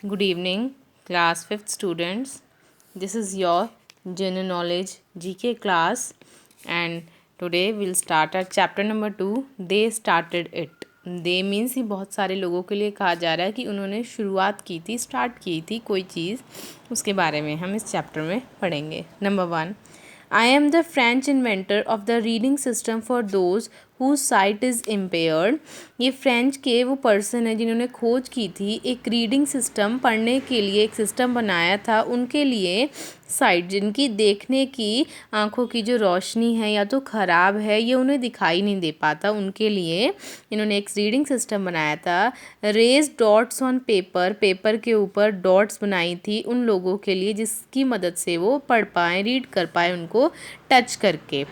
Good evening, class 5th students. This is your general knowledge GK class, and today we'll start our chapter number 2. They started it. They means ही बहुत सारे लोगों के लिए कहा जा रहा है कि उन्होंने शुरुआत की थी, स्टार्ट की थी कोई चीज़, उसके बारे में हम इस चैप्टर में पढ़ेंगे. Number 1, I am the French inventor of the reading system for those whose sight is impaired. ये फ्रेंच के वो पर्सन है जिन्होंने खोज की थी एक रीडिंग सिस्टम, पढ़ने के लिए एक सिस्टम बनाया था उनके लिए साइट, जिनकी देखने की आँखों की जो रोशनी है या तो ख़राब है, ये उन्हें दिखाई नहीं दे पाता, उनके लिए इन्होंने एक रीडिंग सिस्टम बनाया था. Raised dots on paper, paper के ऊपर डॉट्स बनाई थी उन लोगों के लिए जिसकी मदद से वो पढ़ पाएँ, रीड कर पाए उनको टच करके.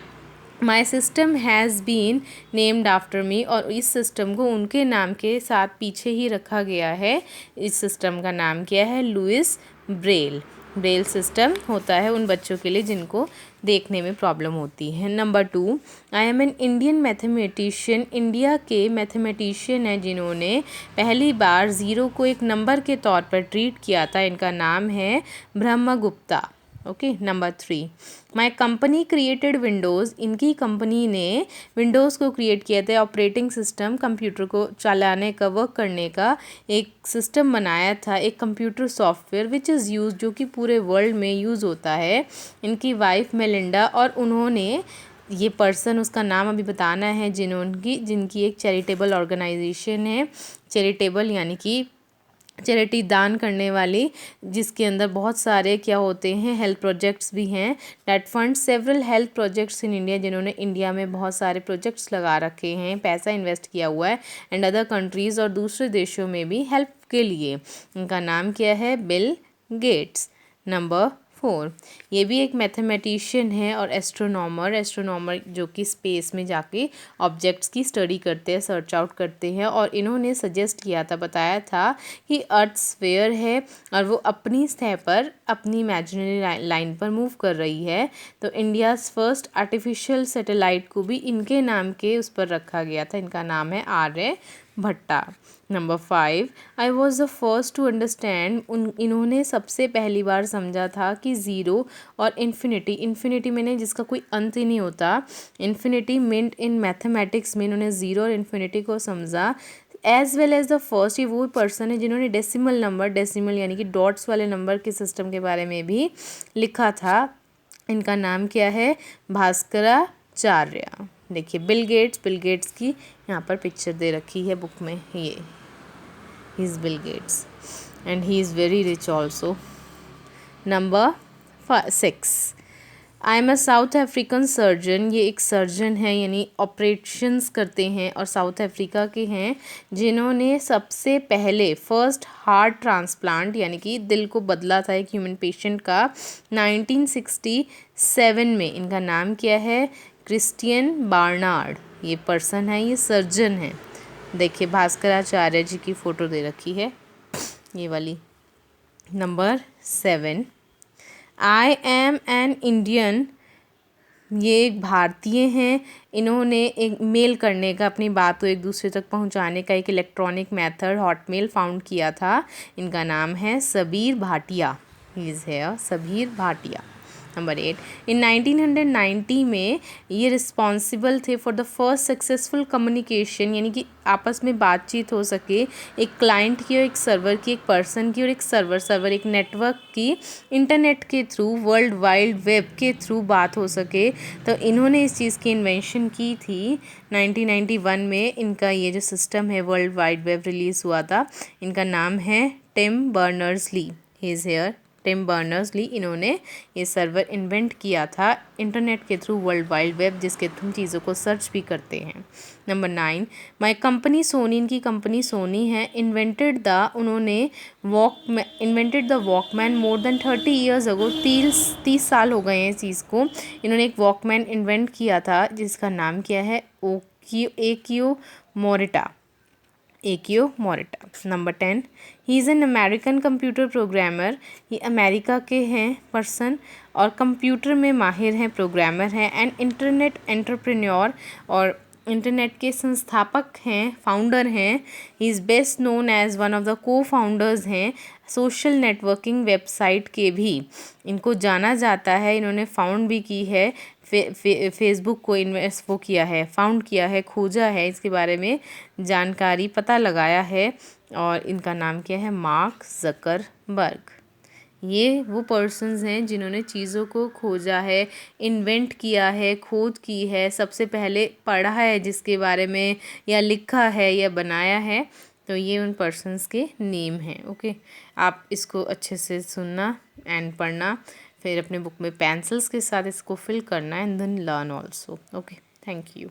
My system has been named after me, और इस सिस्टम को उनके नाम के साथ पीछे ही रखा गया है. इस सिस्टम का नाम क्या है? Louis Braille. ब्रेल सिस्टम होता है उन बच्चों के लिए जिनको देखने में प्रॉब्लम होती है. Number 2, I am an Indian mathematician. India के मैथमेटिशियन हैं जिन्होंने पहली बार ज़ीरो को एक नंबर के तौर पर ट्रीट किया था. इनका नाम है Brahmagupta. Okay. Number 3, my company created Windows. इनकी कंपनी ने विंडोज़ को क्रिएट किया था. ऑपरेटिंग सिस्टम, कंप्यूटर को चलाने का, वर्क करने का एक सिस्टम बनाया था, एक computer software which is use, जो कि पूरे वर्ल्ड में यूज़ होता है. इनकी वाइफ मेलिंडा, और उन्होंने ये पर्सन, उसका नाम अभी बताना है, जिनकी एक चैरिटेबल ऑर्गेनाइजेशन है. चैरिटेबल यानी कि चैरिटी, दान करने वाली, जिसके अंदर बहुत सारे क्या होते हैं, हेल्थ प्रोजेक्ट्स भी हैं. That fund several health projects in India, जिन्होंने इंडिया में बहुत सारे प्रोजेक्ट्स लगा रखे हैं, पैसा इन्वेस्ट किया हुआ है. एंड अदर कंट्रीज़, और दूसरे देशों में भी हेल्प के लिए. उनका नाम क्या है? Bill Gates. नंबर 4, ये भी एक मैथमेटिशियन है और एस्ट्रोनॉमर जो कि स्पेस में जाके ऑब्जेक्ट्स की स्टडी करते हैं, सर्च आउट करते हैं. और इन्होंने सजेस्ट किया था, बताया था कि अर्थ स्फीयर है और वो अपनी सतह पर, अपनी इमेजिनरी लाइन पर मूव कर रही है. तो इंडियाज़ फर्स्ट आर्टिफिशियल सैटेलाइट को भी इनके नाम के उस पर रखा गया था. इनका नाम है Arya Bhatta. Number 5, I was the first to understand. इन्होंने सबसे पहली बार समझा था कि ज़ीरो और इन्फिनिटी मैंने जिसका कोई अंत ही नहीं होता, इन्फिनिटी मिंट इन मैथमेटिक्स में इन्होंने ज़ीरो और इन्फिनिटी को समझा. As well as the first, ये वो पर्सन है जिन्होंने डेसिमल यानी कि डॉट्स वाले नंबर के सिस्टम के बारे में भी लिखा था. इनका नाम क्या है? भास्कराचार्य. देखिए, बिल गेट्स की यहाँ पर पिक्चर दे रखी है बुक में. ये he is Bill Gates and he is very rich also. Number 6, I am a south African surgeon. ये एक सर्जन है, यानी ऑपरेशंस करते हैं और साउथ अफ्रीका के हैं, जिन्होंने सबसे पहले फर्स्ट हार्ट ट्रांसप्लांट यानी कि दिल को बदला था एक ह्यूमन पेशेंट का 1967 में. इनका नाम क्या है? Christian Barnard. ये पर्सन है, ये सर्जन है. देखिए, भास्कराचार्य जी की फ़ोटो दे रखी है, ये वाली. Number 7, I am an Indian. ये एक भारतीय हैं. इन्होंने एक मेल करने का, अपनी बात को एक दूसरे तक पहुंचाने का एक इलेक्ट्रॉनिक मेथड हॉटमेल फाउंड किया था. इनका नाम है सबीर भाटिया. ही इज़ है सबीर भाटिया. नंबर 8, इन 1990 में ये रिस्पॉन्सिबल थे for the first successful communication, यानी कि आपस में बातचीत हो सके, एक क्लाइंट की और एक सर्वर की, एक पर्सन की और एक सर्वर एक नेटवर्क की, इंटरनेट के थ्रू, वर्ल्ड वाइड वेब के थ्रू बात हो सके. तो इन्होंने इस चीज़ की इन्वेंशन की थी 1991 में. इनका ये जो सिस्टम है, वर्ल्ड वाइड वेब, रिलीज़ हुआ था. इनका नाम है Tim Berners Lee. He is here. Tim Berners Lee. इन्होंने ये सर्वर इन्वेंट किया था इंटरनेट के थ्रू, वर्ल्ड वाइड वेब, जिसके थ्रू चीज़ों को सर्च भी करते हैं. Number 9, my company Sony. इनकी कंपनी सोनी है. उन्होंने invented the Walkman more than 30 years ago. 30 साल हो गए हैं इस चीज़ को. इन्होंने एक वॉकमैन इन्वेंट किया था जिसका नाम क्या है? एक्यो Morita. Number 10, he is an American computer programmer. ये अमेरिका के हैं पर्सन और कंप्यूटर में माहिर हैं, प्रोग्रामर हैं. एंड इंटरनेट एंटरप्रेन्योर, और इंटरनेट के संस्थापक हैं, फाउंडर हैं। He is best known as one of the co founders हैं सोशल नेटवर्किंग वेबसाइट के भी। इनको जाना जाता है, इन्होंने फाउंड भी की है फेसबुक को, इन्वेस्ट वो किया है, फाउंड किया है, खोजा है, इसके बारे में जानकारी पता लगाया है। और इनका नाम क्या है? Mark Zuckerberg. ये वो पर्सन्स हैं जिन्होंने चीज़ों को खोजा है, इन्वेंट किया है, खोज की है, सबसे पहले पढ़ा है जिसके बारे में, या लिखा है या बनाया है। तो ये उन पर्सन्स के नेम हैं। ओके, आप इसको अच्छे से सुनना एंड पढ़ना, फिर अपने बुक में पेंसिल्स के साथ इसको फिल करना and then learn also. Okay, thank you.